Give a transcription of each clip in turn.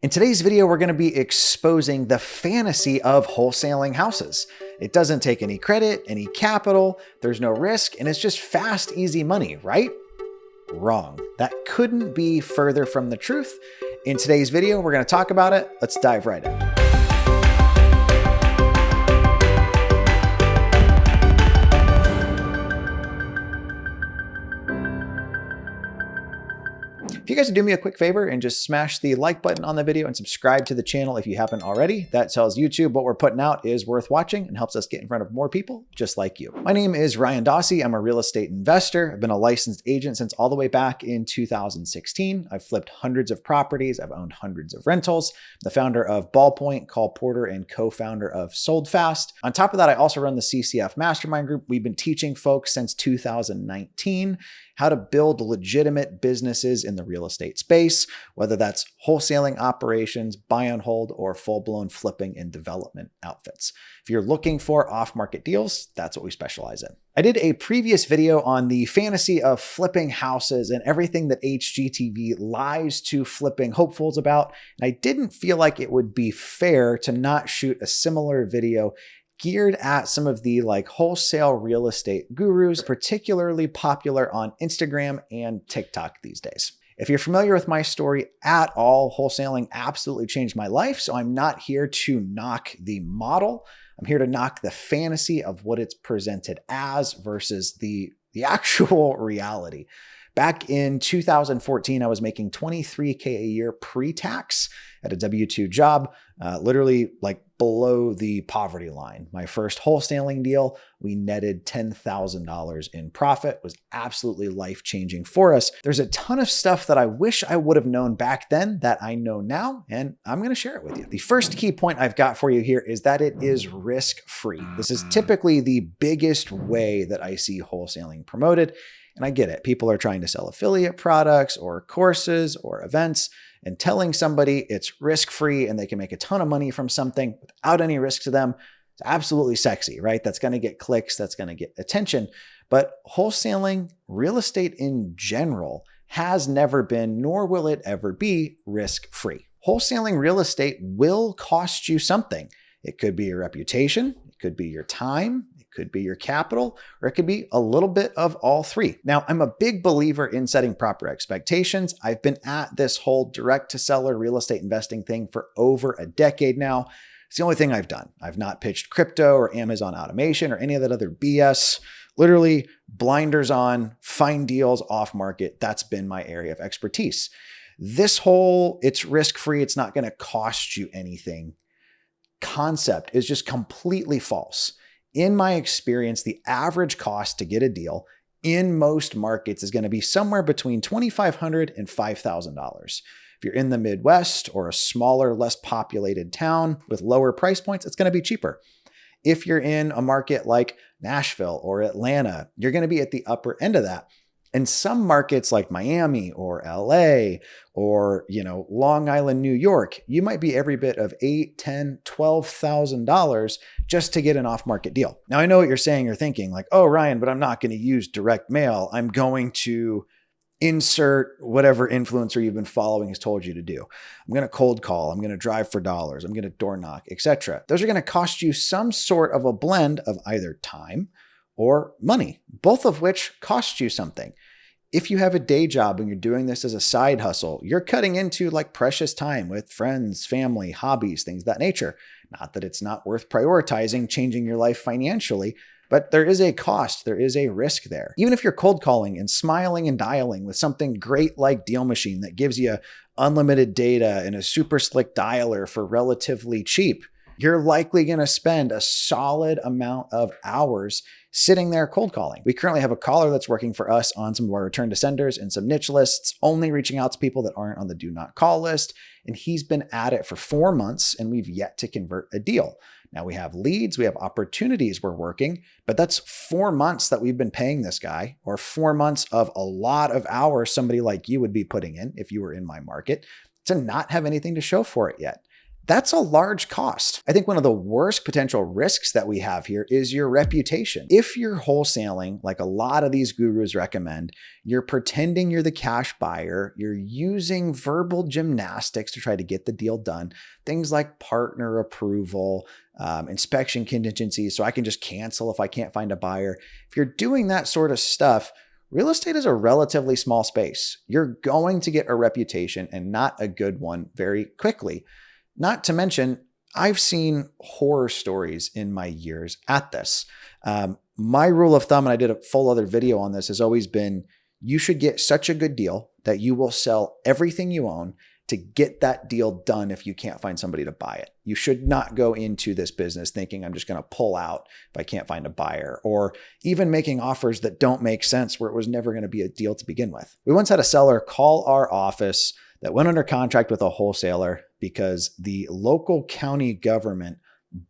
In today's video, we're going to be exposing the fantasy of wholesaling houses. It doesn't take any credit, any capital, there's no risk, and it's just fast, easy money, right? Wrong. That couldn't be further from the truth. In today's video, we're going to talk about it. Let's dive right in. If you guys would do me a quick favor and just smash the like button on the video and subscribe to the channel if you haven't already, that tells YouTube what we're putting out is worth watching and helps us get in front of more people just like you. My name is Ryan Dossey. I'm a real estate investor. I've been a licensed agent since all the way back in 2016. I've flipped hundreds of properties. I've owned hundreds of rentals. I'm the founder of Ballpoint, Call Porter, and co-founder of Sold Fast. On top of that, I also run the CCF Mastermind Group. We've been teaching folks since 2019 how to build legitimate businesses in the real estate space, whether that's wholesaling operations, buy on hold, or full-blown flipping and development outfits. If you're looking for off-market deals, that's what we specialize in. I did a previous video on the fantasy of flipping houses and everything that HGTV lies to flipping hopefuls about, and I didn't feel like it would be fair to not shoot a similar video geared at some of the wholesale real estate gurus, particularly popular on Instagram and TikTok these days. If you're familiar with my story at all, wholesaling absolutely changed my life. So I'm not here to knock the model. I'm here to knock the fantasy of what it's presented as versus the actual reality. Back in 2014, I was making $23K a year pre-tax at a W-2 job, literally below the poverty line. My first wholesaling deal, we netted $10,000 in profit. It was absolutely life-changing for us. There's a ton of stuff that I wish I would have known back then that I know now, and I'm going to share it with you. The first key point I've got for you here is that it is risk-free. This is typically the biggest way that I see wholesaling promoted. And I get it. People are trying to sell affiliate products or courses or events, and telling somebody it's risk-free and they can make a ton of money from something without any risk to them, it's absolutely sexy, right? That's going to get clicks. That's going to get attention. But wholesaling, real estate in general, has never been, nor will it ever be, risk-free. Wholesaling real estate will cost you something. It could be your reputation. It could be your time. Could be your capital, or it could be a little bit of all three. Now, I'm a big believer in setting proper expectations. I've been at this whole direct-to-seller real estate investing thing for over a decade now. It's the only thing I've done. I've not pitched crypto or Amazon automation or any of that other BS. Literally blinders on, find deals off market. That's been my area of expertise. This whole it's risk-free, it's not going to cost you anything concept is just completely false. In my experience, the average cost to get a deal in most markets is going to be somewhere between $2,500 and $5,000. If you're in the Midwest or a smaller, less populated town with lower price points, it's going to be cheaper. If you're in a market like Nashville or Atlanta, you're going to be at the upper end of that. In some markets like Miami or LA or, Long Island, New York, you might be every bit of $8,000, $10,000, $12,000 just to get an off-market deal. Now, I know what you're saying. You're thinking oh, Ryan, but I'm not going to use direct mail. I'm going to insert whatever influencer you've been following has told you to do. I'm going to cold call. I'm going to drive for dollars. I'm going to door knock, etc. Those are going to cost you some sort of a blend of either time or money, both of which cost you something. If you have a day job and you're doing this as a side hustle, you're cutting into precious time with friends, family, hobbies, things of that nature. Not that it's not worth prioritizing changing your life financially, but there is a cost, there is a risk there. Even if you're cold calling and smiling and dialing with something great like Deal Machine that gives you unlimited data and a super slick dialer for relatively cheap, you're likely going to spend a solid amount of hours sitting there cold calling. We currently have a caller that's working for us on some of our return to senders and some niche lists, only reaching out to people that aren't on the do not call list. And he's been at it for 4 months and we've yet to convert a deal. Now we have leads, we have opportunities we're working, but that's 4 months that we've been paying this guy, or 4 months of a lot of hours somebody like you would be putting in if you were in my market, to not have anything to show for it yet. That's a large cost. I think one of the worst potential risks that we have here is your reputation. If you're wholesaling, like a lot of these gurus recommend, you're pretending you're the cash buyer, you're using verbal gymnastics to try to get the deal done, things like partner approval, inspection contingencies, so I can just cancel if I can't find a buyer. If you're doing that sort of stuff, real estate is a relatively small space. You're going to get a reputation, and not a good one, very quickly. Not to mention, I've seen horror stories in my years at this. My rule of thumb, and I did a full other video on this, has always been you should get such a good deal that you will sell everything you own to get that deal done if you can't find somebody to buy it. You should not go into this business thinking I'm just going to pull out if I can't find a buyer, or even making offers that don't make sense where it was never going to be a deal to begin with. We once had a seller call our office that went under contract with a wholesaler because the local county government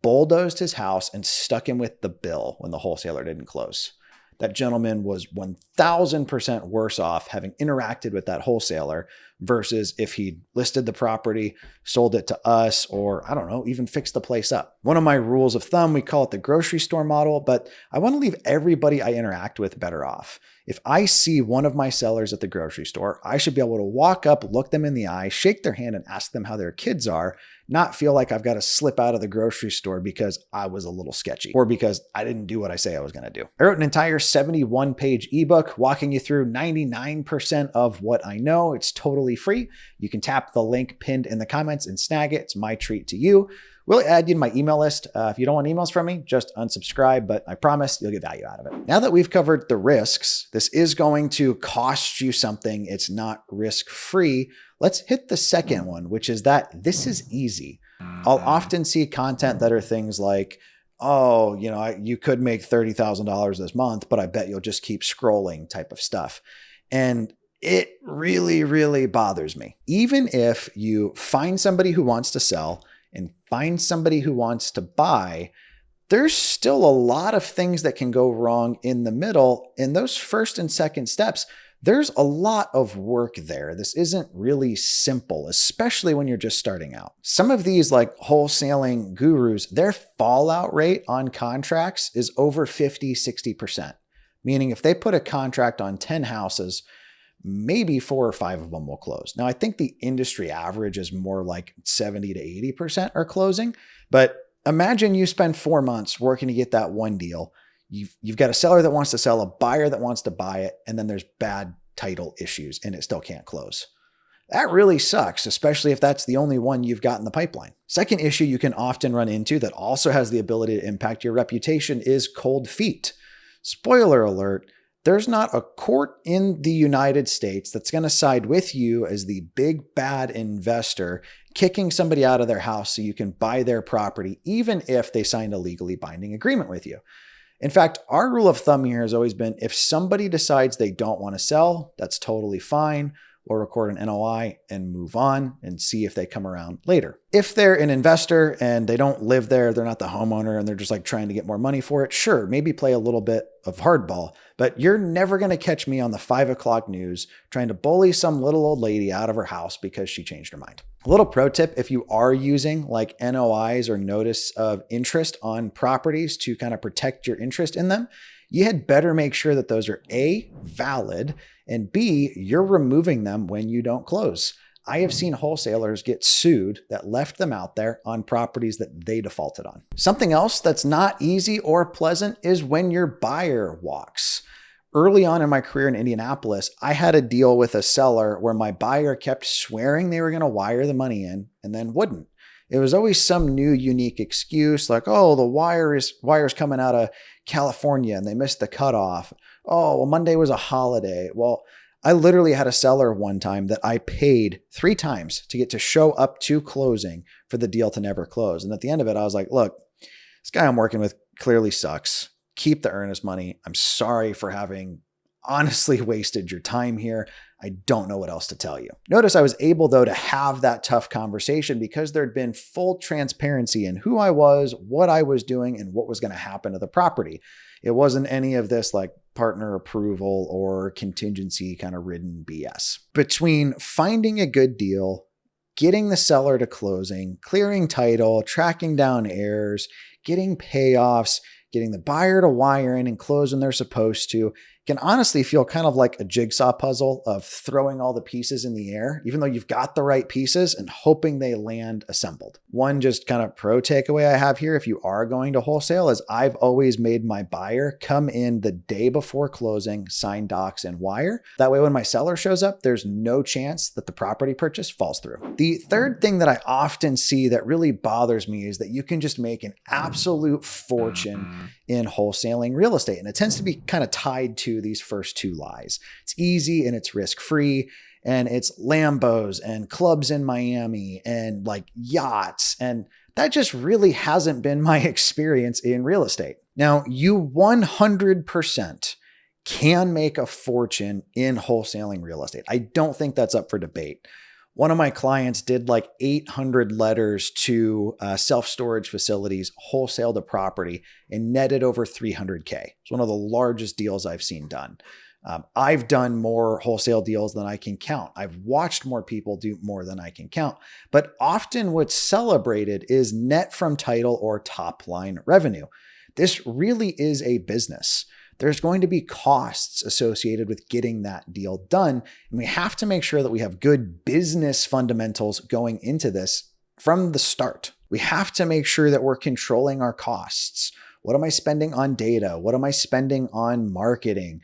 bulldozed his house and stuck him with the bill when the wholesaler didn't close. That gentleman was 1,000% worse off having interacted with that wholesaler versus if he'd listed the property, sold it to us, or I don't know, even fixed the place up. One of my rules of thumb, we call it the grocery store model, but I want to leave everybody I interact with better off. If I see one of my sellers at the grocery store, I should be able to walk up, look them in the eye, shake their hand, and ask them how their kids are, not feel like I've got to slip out of the grocery store because I was a little sketchy or because I didn't do what I say I was going to do. I wrote an entire 71-page ebook walking you through 99% of what I know. It's totally free. You can tap the link pinned in the comments and snag it. It's my treat to you. We'll add you to my email list. If you don't want emails from me, just unsubscribe, but I promise you'll get value out of it. Now that we've covered the risks, this is going to cost you something. It's not risk-free. Let's hit the second one, which is that this is easy. I'll often see content that are things like, oh, you could make $30,000 this month, but I bet you'll just keep scrolling type of stuff. And it really, really bothers me. Even if you find somebody who wants to sell and find somebody who wants to buy, there's still a lot of things that can go wrong in the middle. In those first and second steps, there's a lot of work there. This isn't really simple, especially when you're just starting out. Some of these like wholesaling gurus, their fallout rate on contracts is over 50-60%. Meaning if they put a contract on 10 houses, maybe 4 or 5 of them will close. Now, I think the industry average is more like 70 to 80% are closing, but imagine you spend 4 months working to get that one deal. You've got a seller that wants to sell, a buyer that wants to buy it, and then there's bad title issues and it still can't close. That really sucks, especially if that's the only one you've got in the pipeline. Second issue you can often run into that also has the ability to impact your reputation is cold feet. Spoiler alert, there's not a court in the United States that's going to side with you as the big bad investor kicking somebody out of their house so you can buy their property, even if they signed a legally binding agreement with you. In fact, our rule of thumb here has always been if somebody decides they don't want to sell, that's totally fine. We'll record an NOI and move on and see if they come around later. If they're an investor and they don't live there, they're not the homeowner and they're just like trying to get more money for it, sure, maybe play a little bit of hardball, but you're never going to catch me on the 5 o'clock news trying to bully some little old lady out of her house because she changed her mind. A little pro tip, if you are using like NOIs or notice of interest on properties to kind of protect your interest in them, you had better make sure that those are A, valid, and B, you're removing them when you don't close. I have seen wholesalers get sued that left them out there on properties that they defaulted on. Something else that's not easy or pleasant is when your buyer walks. Early on in my career in Indianapolis, I had a deal with a seller where my buyer kept swearing they were going to wire the money in and then wouldn't. It was always some new unique excuse like, oh, the wire's coming out of California and they missed the cutoff. Oh, well, Monday was a holiday. Well, I literally had a seller one time that I paid 3 times to get to show up to closing for the deal to never close. And at the end of it, I was like, look, this guy I'm working with clearly sucks. Keep the earnest money. I'm sorry for having honestly wasted your time here. I don't know what else to tell you. Notice I was able, though, to have that tough conversation because there'd been full transparency in who I was, what I was doing, and what was going to happen to the property. It wasn't any of this like partner approval or contingency kind of ridden BS. Between finding a good deal, getting the seller to closing, clearing title, tracking down errors, getting payoffs, getting the buyer to wire in and close when they're supposed to, can honestly feel kind of like a jigsaw puzzle of throwing all the pieces in the air, even though you've got the right pieces, and hoping they land assembled. One just kind of pro takeaway I have here, if you are going to wholesale, is I've always made my buyer come in the day before closing, sign docs, and wire. That way, when my seller shows up, there's no chance that the property purchase falls through. The third thing that I often see that really bothers me is that you can just make an absolute fortune in wholesaling real estate. And it tends to be kind of tied to these first two lies. It's easy and it's risk-free, and it's Lambos and clubs in Miami and like yachts. And that just really hasn't been my experience in real estate. Now, you 100% can make a fortune in wholesaling real estate. I don't think that's up for debate. One of my clients did like 800 letters to self-storage facilities, wholesaled a property, and netted over 300K. It's one of the largest deals I've seen done. I've done more wholesale deals than I can count. I've watched more people do more than I can count. But often what's celebrated is net from title or top line revenue. This really is a business. There's going to be costs associated with getting that deal done. And we have to make sure that we have good business fundamentals going into this from the start. We have to make sure that we're controlling our costs. What am I spending on data? What am I spending on marketing?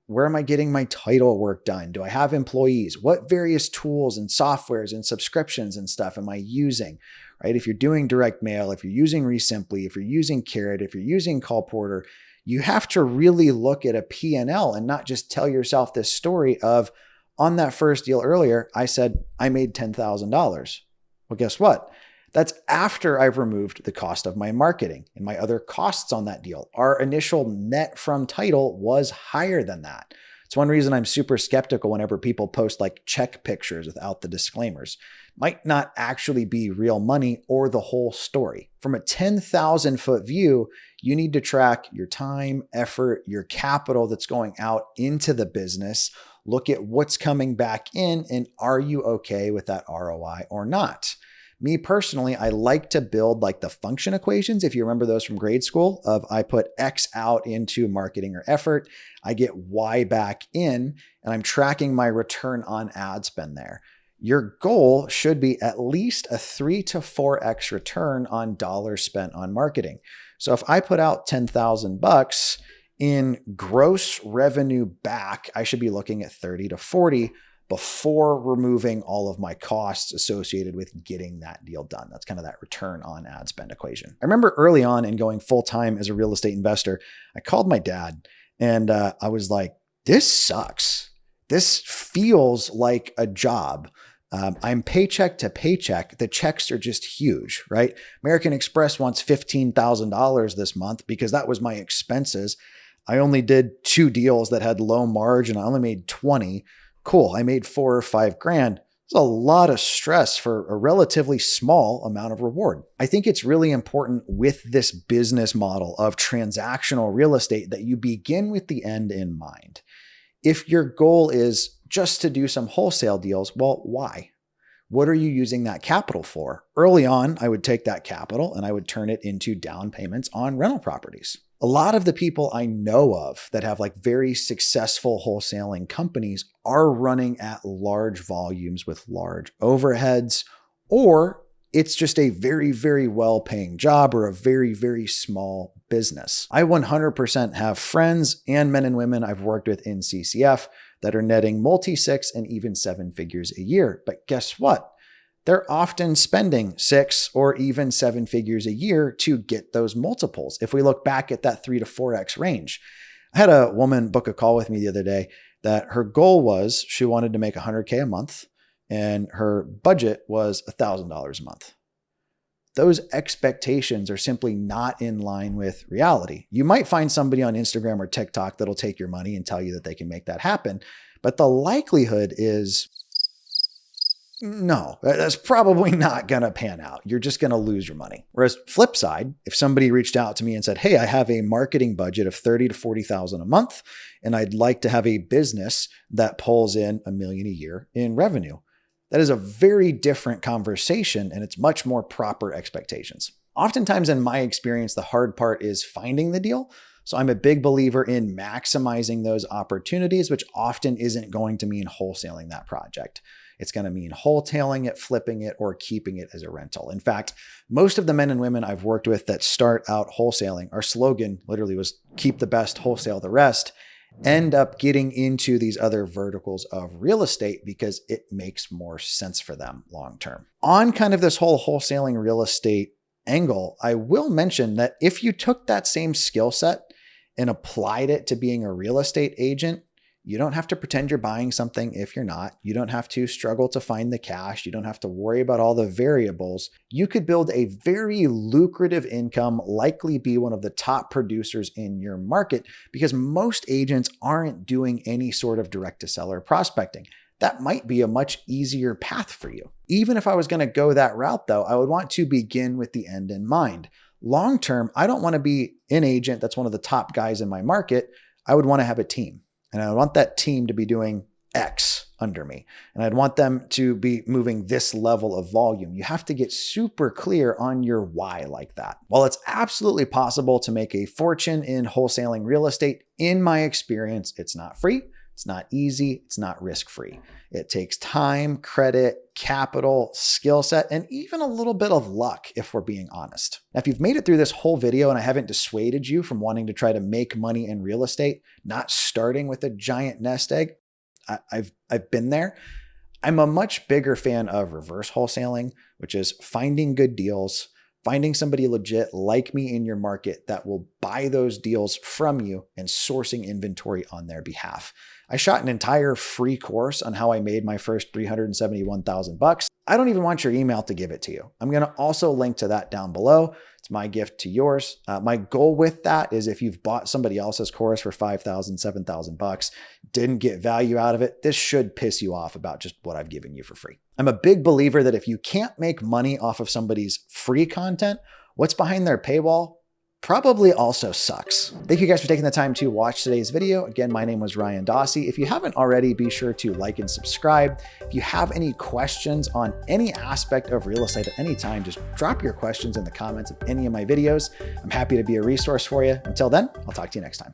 Where am I getting my title work done? Do I have employees? What various tools and softwares and subscriptions and stuff am I using? Right? If you're doing direct mail, if you're using Resimply, if you're using Carrot, if you're using Call Porter, you have to really look at a P&L and not just tell yourself this story of, on that first deal earlier, I said I made $10,000. Well, guess what? That's after I've removed the cost of my marketing and my other costs on that deal. Our initial net from title was higher than that. It's one reason I'm super skeptical whenever people post like check pictures without the disclaimers. Might not actually be real money or the whole story. From a 10,000 foot view, you need to track your time, effort, your capital that's going out into the business. Look at what's coming back in, and are you okay with that ROI or not? Me personally, I like to build like the function equations. If you remember those from grade school, of I put X out into marketing or effort, I get Y back in, and I'm tracking my return on ad spend there. Your goal should be at least a 3 to 4x return on dollars spent on marketing. So if I put out $10,000 in gross revenue back, I should be looking at 30 to 40 before removing all of my costs associated with getting that deal done. That's kind of that return on ad spend equation. I remember early on in going full-time as a real estate investor, I called my dad and I was like, this sucks. This feels like a job. I'm paycheck to paycheck. The checks are just huge, right? American Express wants $15,000 this month because that was my expenses. I only did 2 deals that had low margin. I only made 20. Cool. I made 4 or 5 grand. It's a lot of stress for a relatively small amount of reward. I think it's really important with this business model of transactional real estate that you begin with the end in mind. If your goal is just to do some wholesale deals, well, why? What are you using that capital for? Early on, I would take that capital and I would turn it into down payments on rental properties. A lot of the people I know of that have like very successful wholesaling companies are running at large volumes with large overheads, or it's just a very, very well-paying job or a very, very small business. I 100% have friends and men and women I've worked with in CCF that are netting multi-6 and even 7 figures a year. But guess what? They're often spending 6 or even 7 figures a year to get those multiples. If we look back at that 3 to 4x range, I had a woman book a call with me the other day that her goal was she wanted to make $100K a month and her budget was $1,000 a month. Those expectations are simply not in line with reality. You might find somebody on Instagram or TikTok that'll take your money and tell you that they can make that happen. But the likelihood is, no, that's probably not going to pan out. You're just going to lose your money. Whereas flip side, if somebody reached out to me and said, hey, I have a marketing budget of $30,000 to $40,000 a month, and I'd like to have a business that pulls in $1 million a year in revenue. That is a very different conversation, and it's much more proper expectations. Oftentimes in my experience, the hard part is finding the deal. So I'm a big believer in maximizing those opportunities, which often isn't going to mean wholesaling that project. It's going to mean wholetailing it, flipping it, or keeping it as a rental. In fact, most of the men and women I've worked with that start out wholesaling, our slogan literally was keep the best, wholesale the rest, end up getting into these other verticals of real estate because it makes more sense for them long term. On kind of this whole wholesaling real estate angle, I will mention that if you took that same skill set and applied it to being a real estate agent, you don't have to pretend you're buying something if you're not. You don't have to struggle to find the cash. You don't have to worry about all the variables. You could build a very lucrative income, likely be one of the top producers in your market because most agents aren't doing any sort of direct-to-seller prospecting. That might be a much easier path for you. Even if I was going to go that route though, I would want to begin with the end in mind. Long term, I don't want to be an agent that's one of the top guys in my market. I would want to have a team. And I want that team to be doing X under me. And I'd want them to be moving this level of volume. You have to get super clear on your why like that. While it's absolutely possible to make a fortune in wholesaling real estate, in my experience, it's not free. It's not easy. It's not risk-free. It takes time, credit, capital, skill set, and even a little bit of luck, if we're being honest. Now, if you've made it through this whole video and I haven't dissuaded you from wanting to try to make money in real estate, not starting with a giant nest egg, I've been there. I'm a much bigger fan of reverse wholesaling, which is finding good deals, finding somebody legit like me in your market that will buy those deals from you and sourcing inventory on their behalf. I shot an entire free course on how I made my first $371,000. I don't even want your email to give it to you. I'm going to also link to that down below. It's my gift to yours. My goal with that is if you've bought somebody else's course for $5,000, $7,000, didn't get value out of it, this should piss you off about just what I've given you for free. I'm a big believer that if you can't make money off of somebody's free content, what's behind their paywall probably also sucks. Thank you guys for taking the time to watch today's video. Again, my name was Ryan Dossey. If you haven't already, be sure to like and subscribe. If you have any questions on any aspect of real estate at any time, just drop your questions in the comments of any of my videos. I'm happy to be a resource for you. Until then, I'll talk to you next time.